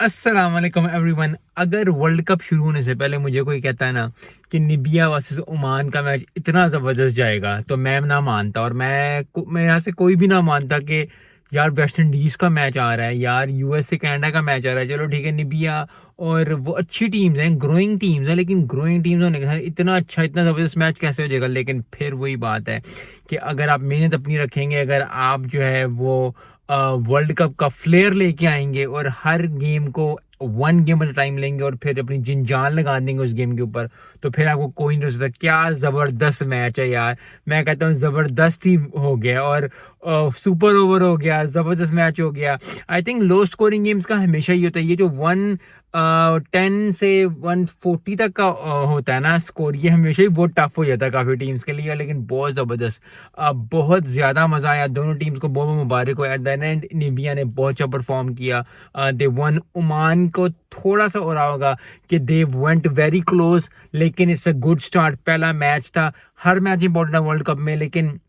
अस्सलाम वालेकुम एवरीवन। अगर वर्ल्ड कप शुरू होने से पहले मुझे कोई कहता है ना कि निबिया वर्सेस ओमान का मैच इतना ज़बरदस्त जाएगा तो मैं ना मानता, और मेरे यहाँ से कोई भी ना मानता कि यार वेस्ट इंडीज़ का मैच आ रहा है, यार यूएस से कनाडा का मैच आ रहा है। चलो ठीक है, निबिया और वो अच्छी टीम्स हैं, ग्रोइंग टीम्स हैं, लेकिन ग्रोइंग टीम्स होने के साथ इतना अच्छा इतना ज़बरदस्त मैच कैसे हो जाएगा। लेकिन फिर वही बात है कि अगर आप मेहनत अपनी रखेंगे, अगर आप जो है वो वर्ल्ड कप का फ्लेयर लेके आएंगे और हर गेम को वन गेम एट टाइम लेंगे और फिर अपनी जिन जान लगा देंगे उस गेम के ऊपर, तो फिर आपको कोई नहीं रोक सकता। क्या ज़बरदस्त मैच है यार, मैं कहता हूँ ज़बरदस्त ही हो गया, और सुपर ओवर हो गया, ज़बरदस्त मैच हो गया। I think low scoring games का हमेशा ही होता है, ये जो 110 से 140 तक का होता है ना स्कोर, ये हमेशा ही बहुत टफ हो जाता है काफ़ी टीम्स के लिए। लेकिन बहुत ज़बरदस्त, बहुत ज़्यादा मज़ा आया दोनों टीम्स को, बहुत मुबारक हो। एट द एंड निबिया ने बहुत अच्छा परफॉर्म किया, दे वन। ओमान को थोड़ा सा हो रहा होगा कि दे वेंट वेरी क्लोज, लेकिन इट्स अ गुड स्टार्ट। पहला मैच था, हर मैच इंपॉर्टेंट है वर्ल्ड कप में, लेकिन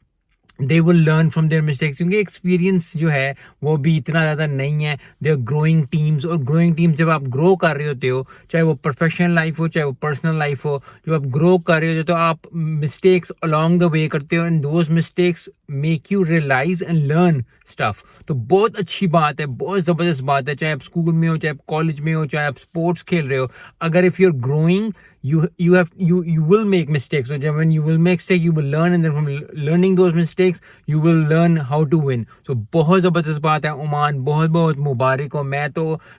they will learn from their mistakes, क्योंकि एक्सपीरियंस जो है वो भी इतना ज़्यादा नहीं है। दे आर ग्रोइंग टीम्स, और ग्रोइंग टीम्स जब आप ग्रो कर रहे होते हो, चाहे वो प्रोफेशनल लाइफ हो चाहे वो पर्सनल लाइफ हो, जब आप ग्रो कर रहे होते हो तो आप मिस्टेक्स अलोंग द वे करते हो, and those mistakes make you realise and learn stuff. तो बहुत अच्छी बात है, बहुत ज़बरदस्त बात है, चाहे आप स्कूल में हो, चाहे आप कॉलेज में हो, चाहे आप स्पोर्ट्स खेल रहे हो। अगर if you are growing, you will make mistakes. So when you will make mistake, you will learn, and then from learning those mistakes you will learn how to win. So बहुत ज़बरदस्त बात है। Oman बहुत बहुत मुबारक हो। मैं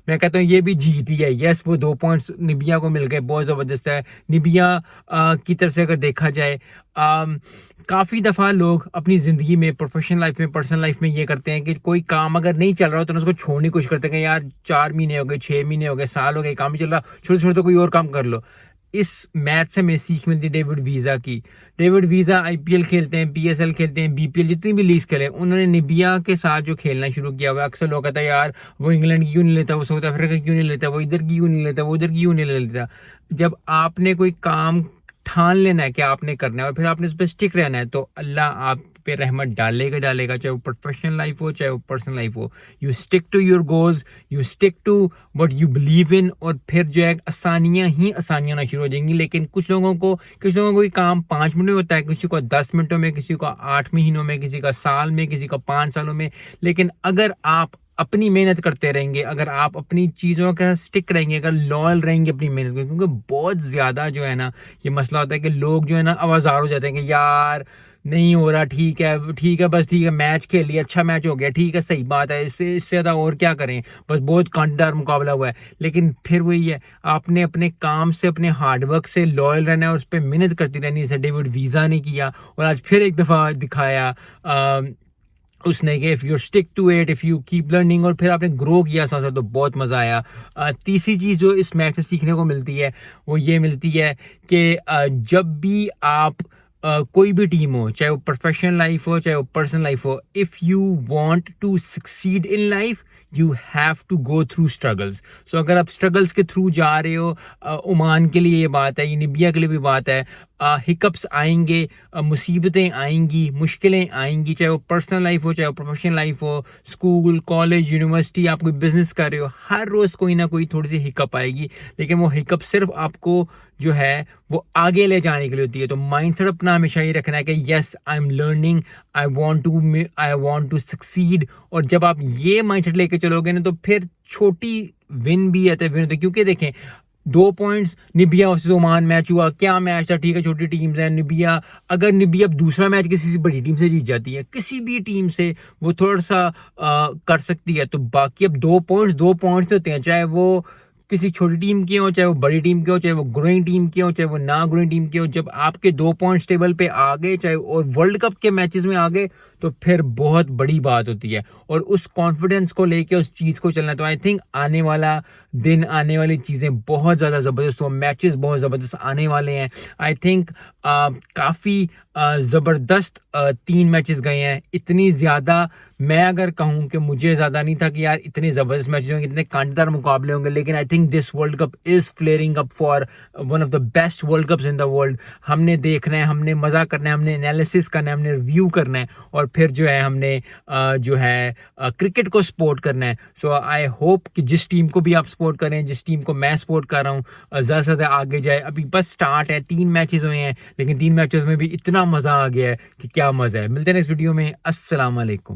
कहता हूँ ये भी जीत ही है। यस, वो 2 पॉइंट्स निबिया को मिल गए, बहुत ज़बरदस्त है। निबिया की तरफ से अगर देखा जाए, काफ़ी दफ़ा लोग अपनी ज़िंदगी में, प्रोफेशनल लाइफ में, पर्सनल लाइफ में ये करते हैं कि कोई काम अगर नहीं चल रहा हो तो उसको छोड़ने की कोशिश करते हैं कि यार 4 महीने हो गए, 6 महीने हो गए, साल हो गए, काम नहीं चल रहा, छोटे छोटे तो कोई और काम कर लो। इस मैच से हमें सीख मिलती है डेविड वीज़ा की। डेविड वीज़ा आईपीएल खेलते हैं, पीएसएल खेलते हैं, बीपीएल, जितनी भी लीग खेले, उन्होंने निबिया के साथ जो खेलना शुरू किया हुआ, अक्सर लोग कहता है यार वो इंग्लैंड की क्यों नहीं लेता, वो साउथ अफ्रीका क्यों नहीं लेता, वो इधर की क्यों नहीं लेता, वो उधर की क्यों नहीं लेता। जब आपने कोई काम ठान लेना है कि आपने करना है और फिर आपने उस पर स्टिक रहना है, तो अल्लाह आप पे रहमत डालेगा डालेगा, चाहे वो प्रोफेशनल लाइफ हो चाहे वो पर्सनल लाइफ हो। You stick to your goals, you stick to what you believe in, और फिर जो है आसानियां ही आसानियां ना शुरू हो जाएंगी। लेकिन कुछ लोगों को कोई काम 5 मिनट में होता है, किसी को 10 मिनटों में, किसी को 8 महीनों में, किसी का साल में, किसी का 5 सालों में। लेकिन अगर आप अपनी मेहनत करते रहेंगे, अगर आप अपनी चीज़ों का स्टिक रहेंगे, अगर लॉयल रहेंगे अपनी मेहनत को, क्योंकि बहुत ज़्यादा जो है ना ये मसला होता है कि लोग जो है ना आवाज़ार हो जाते हैं कि यार नहीं हो रहा, ठीक है ठीक है, बस ठीक है, मैच खेल लिया, अच्छा मैच हो गया, ठीक है, सही बात है, इससे ज़्यादा और क्या करें, बस बहुत कांटेदार मुकाबला हुआ है। लेकिन फिर वही है, आपने अपने काम से, अपने हार्डवर्क से लॉयल रहना है और उस पर मेहनत करती रहनी है। जैसे डेविड वीज़ा ने किया और आज फिर एक दफ़ा दिखाया उसने कि if you stick to it, if you keep learning, और फिर आपने ग्रो किया साथ साथ, तो बहुत मज़ा आया। तीसरी चीज़ जो इस मैच से सीखने को मिलती है वो ये मिलती है कि जब भी आप कोई भी टीम हो, चाहे वो प्रोफेशनल लाइफ हो चाहे वो पर्सनल लाइफ हो, if you want to succeed in life you have to go through struggles. So अगर आप स्ट्रगल्स के थ्रू जा रहे हो, ओमान के लिए ये बात है, ये निबिया के लिए भी बात है, हिकअप्स आएंगे, मुसीबतें आएंगी, मुश्किलें आएंगी, चाहे वो पर्सनल लाइफ हो चाहे वो प्रोफेशनल लाइफ हो, स्कूल, कॉलेज, यूनिवर्सिटी, आप कोई बिजनेस कर रहे हो, हर रोज़ कोई ना कोई थोड़ी सी हिकअप आएगी। लेकिन वो हिकअप सिर्फ आपको जो है वो आगे ले जाने के लिए होती है। तो माइंडसेट अपना हमेशा ये रखना है कि yes I am learning, I want to succeed. और जब आप ये माइंडसेट लेके चलोगे ना, तो फिर छोटी विन भी आते विन होते, क्योंकि देखें 2 पॉइंट्स निबिया वर्सेस ओमान मैच हुआ, क्या मैच था, ठीक है, छोटी टीम्स हैं। निबिया, अगर निबिया दूसरा मैच किसी से बड़ी टीम से जीत जाती है, किसी भी टीम से वो थोड़ा सा कर सकती है, तो बाकी अब 2 पॉइंट्स होते हैं, चाहे वो किसी छोटी टीम के हो चाहे वो बड़ी टीम के हो, चाहे वो ग्रोइंग टीम के हो चाहे वो ना ग्रोइंग टीम के हो। जब आपके 2 पॉइंट्स टेबल पे आ गए, चाहे और वर्ल्ड कप के मैचेस में आ गए, तो फिर बहुत बड़ी बात होती है, और उस कॉन्फिडेंस को लेके उस चीज़ को चलना। तो आई थिंक आने वाला दिन, आने वाली चीज़ें बहुत ज़्यादा ज़बरदस्त हो, मैचेस बहुत ज़बरदस्त आने वाले हैं। आई थिंक काफ़ी ज़बरदस्त 3 मैचेस गए हैं। इतनी ज़्यादा मैं अगर कहूँ कि मुझे ज़्यादा नहीं था कि यार इतने ज़बरदस्त मैचेस होंगे, इतने कांटेदार मुकाबले होंगे, लेकिन I think this world cup is flaring up for one of the best world cups in the world. हमने देखना है, हमने मज़ा करना है, हमने एनालिसिस करना है, हमने रिव्यू करना है, और फिर जो है हमने जो है क्रिकेट को सपोर्ट करना है। सो आई होप कि जिस टीम को भी आप सपोर्ट करें, जिस टीम को मैं सपोर्ट कर रहा हूँ, ज़्यादा से ज़्यादा आगे जाए। अभी बस स्टार्ट है, 3 मैचेस हुए हैं, लेकिन 3 मैचेस में भी इतना मज़ा आ गया है कि क्या मज़ा है। मिलते हैं नेक्स्ट वीडियो में। अस्सलाम वालेकुम।